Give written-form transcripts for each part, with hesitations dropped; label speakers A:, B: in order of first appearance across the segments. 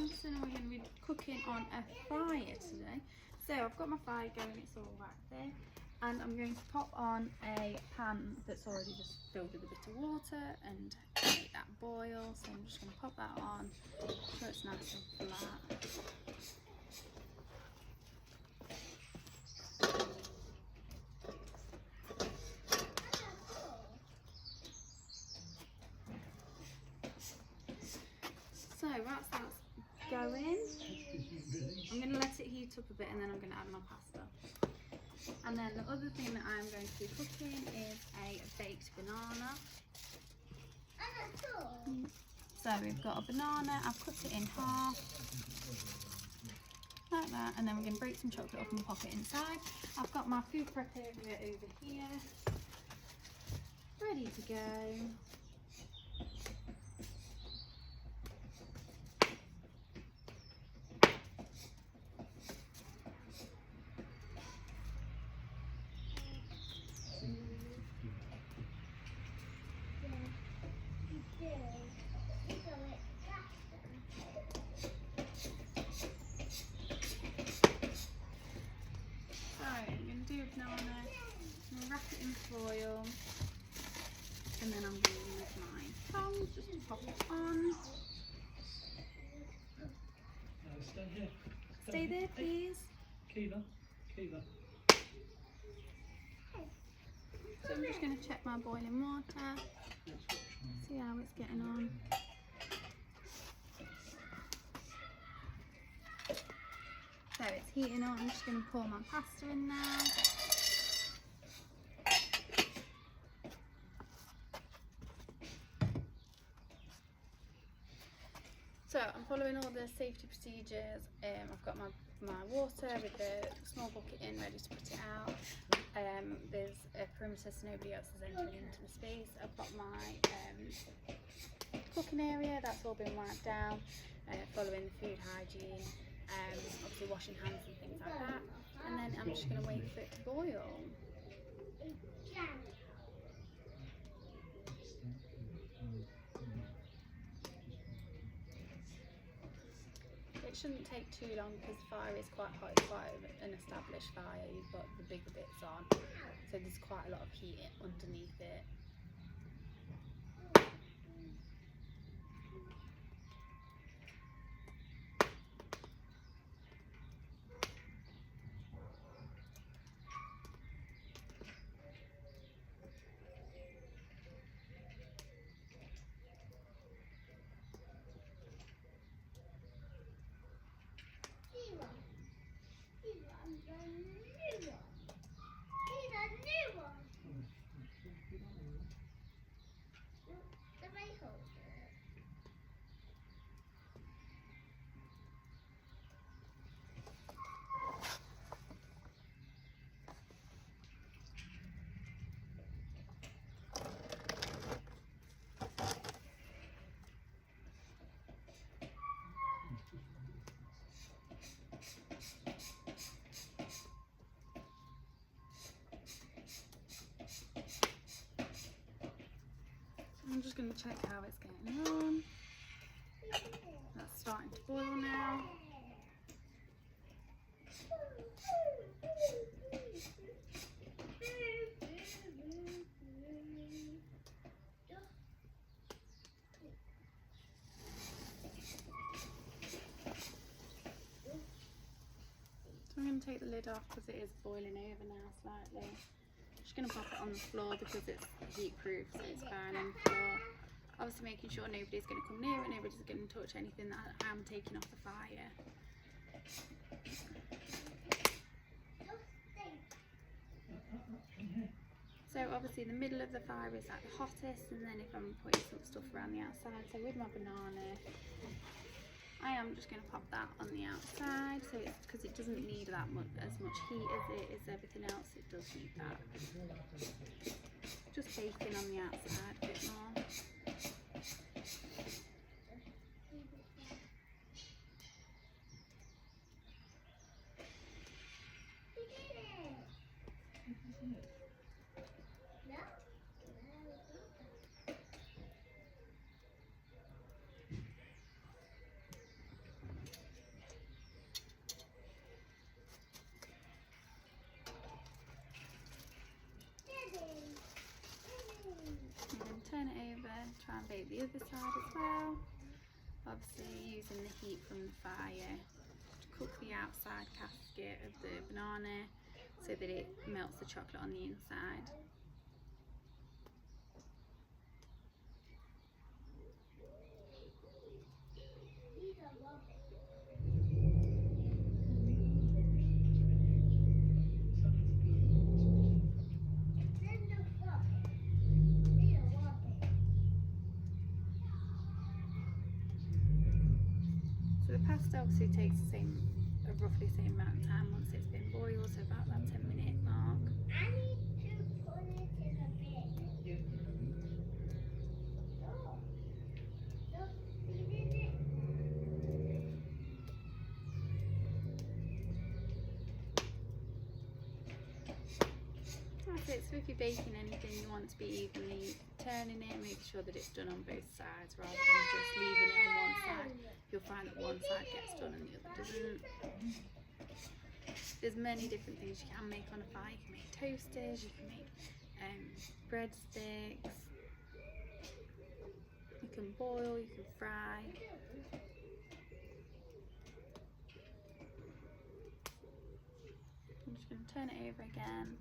A: Anderson, and we're going to be cooking on a fire today. So I've got my fire going, it's all right there, and I'm going to pop on a pan that's already just filled with a bit of water and make that boil. So I'm just going to pop that on so it's nice and flat. So whilst that's going, I'm going to let it heat up a bit and then I'm going to add my pasta. And then the other thing that I'm going to be cooking is a baked banana. So we've got a banana, I've cut it in half, like that, and then we're going to break some chocolate up and pop it inside. I've got my food prep area over here, ready to go. Banana, I'm going to wrap it in foil, and then I'm going to use my tongs just to pop it on.
B: Stay here.
A: Stay there, please.
B: Keela.
A: So I'm just going to check my boiling water, see how it's getting on. So it's heating up, I'm just going to pour my pasta in now. So I'm following all the safety procedures. I've got my water with the small bucket in, ready to put it out. There's a perimeter so nobody else is entering into the space. I've got my cooking area, that's all been wiped down, following the food hygiene, obviously washing hands and things like that. And then I'm just going to wait for it to boil. It shouldn't take too long because the fire is quite hot, it's quite an established fire, you've got the bigger bits on, so there's quite a lot of heat underneath it. I'm just going to check how it's getting on. That's starting to boil now. So I'm going to take the lid off because it is boiling over now slightly. Just going to pop it on the floor because it's heat proof, so it's fine on the floor. Obviously making sure nobody's going to come near it, nobody's going to touch anything that I'm taking off the fire. So obviously the middle of the fire is like the hottest, and then if I'm putting some stuff around the outside, so with my banana, I am just going to pop that on the outside, so it's because it doesn't need that much heat as it is everything else. It does need that. Just baking on the outside a bit more. Try and bake the other side as well. Obviously using the heat from the fire to cook the outside casket of the banana so that it melts the chocolate on the inside. So the pasta obviously takes a roughly same amount of time once it's been boiled, so about that 10-minute mark.
C: I need to put it in a bit. Look, you did it.
A: That's it. So if you're baking anything, you want to be evenly turning it, make sure that it's done on both sides rather than just leaving it on one side. You'll find that one side gets done and the other doesn't. There's many different things you can make on a fire. You can make toasters, you can make breadsticks, you can boil, you can fry. I'm just going to turn it over again.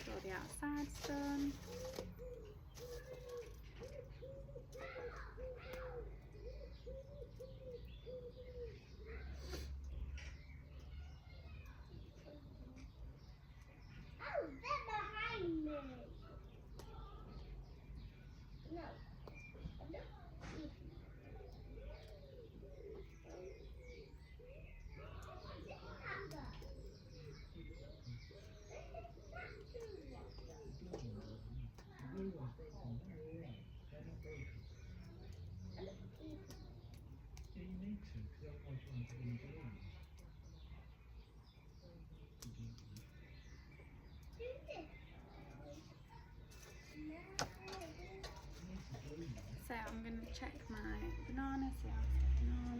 A: All the outside's done.
C: Oh, they're behind me. No.
B: Yeah, you need to, because otherwise you won't get any glue.
A: So I'm going to check my banana, see how it's getting on.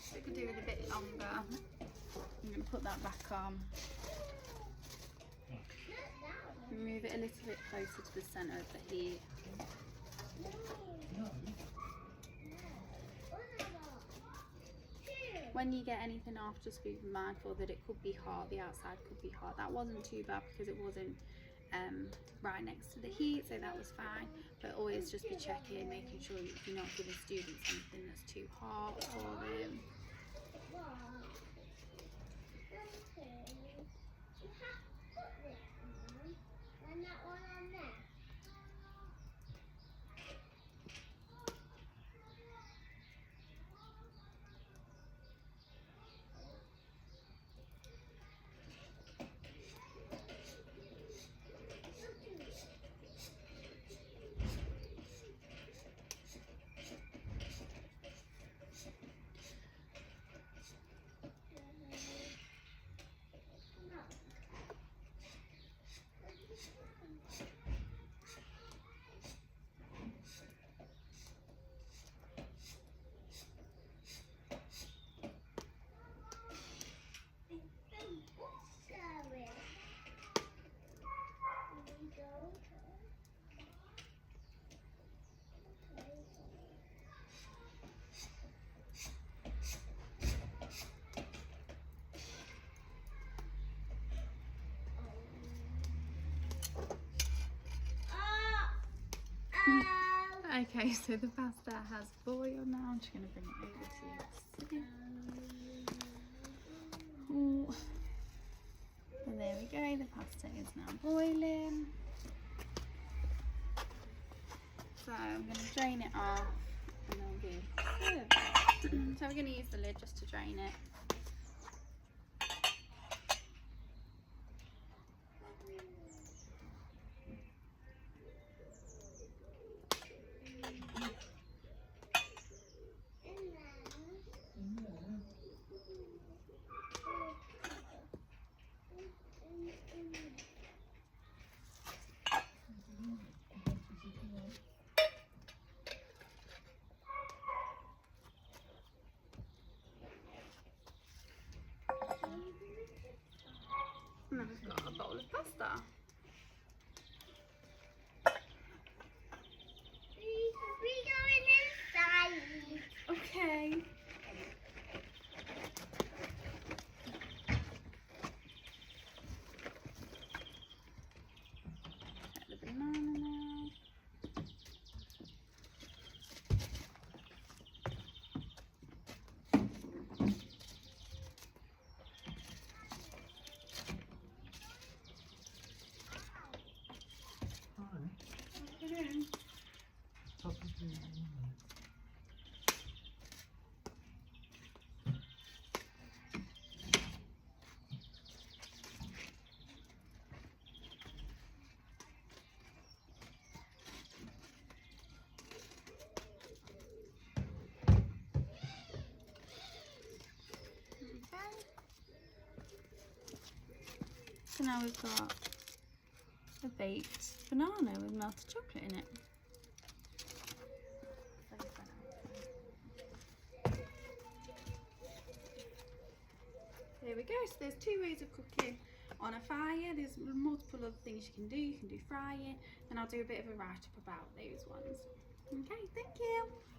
A: So we could do it a bit longer. I'm going to put that back on. Move it a little bit closer to the centre of the heat. When you get anything off, just be mindful that it could be hot, the outside could be hot. That wasn't too bad because it wasn't right next to the heat, so that was fine. But always just be checking, making sure you're not giving students anything that's too hot or
C: And that one on there.
A: Okay, so the pasta has boiled now. I'm just going to bring it over to you. Ooh. And there we go, the pasta is now boiling. So I'm going to drain it off and then we'll serve it. So we're going to use the lid just to drain it. So now we've got a baked banana with melted chocolate in it. There we go. So there's two ways of cooking on a fire. There's multiple other things you can do. You can do frying, and I'll do a bit of a write-up about those ones. Okay, thank you.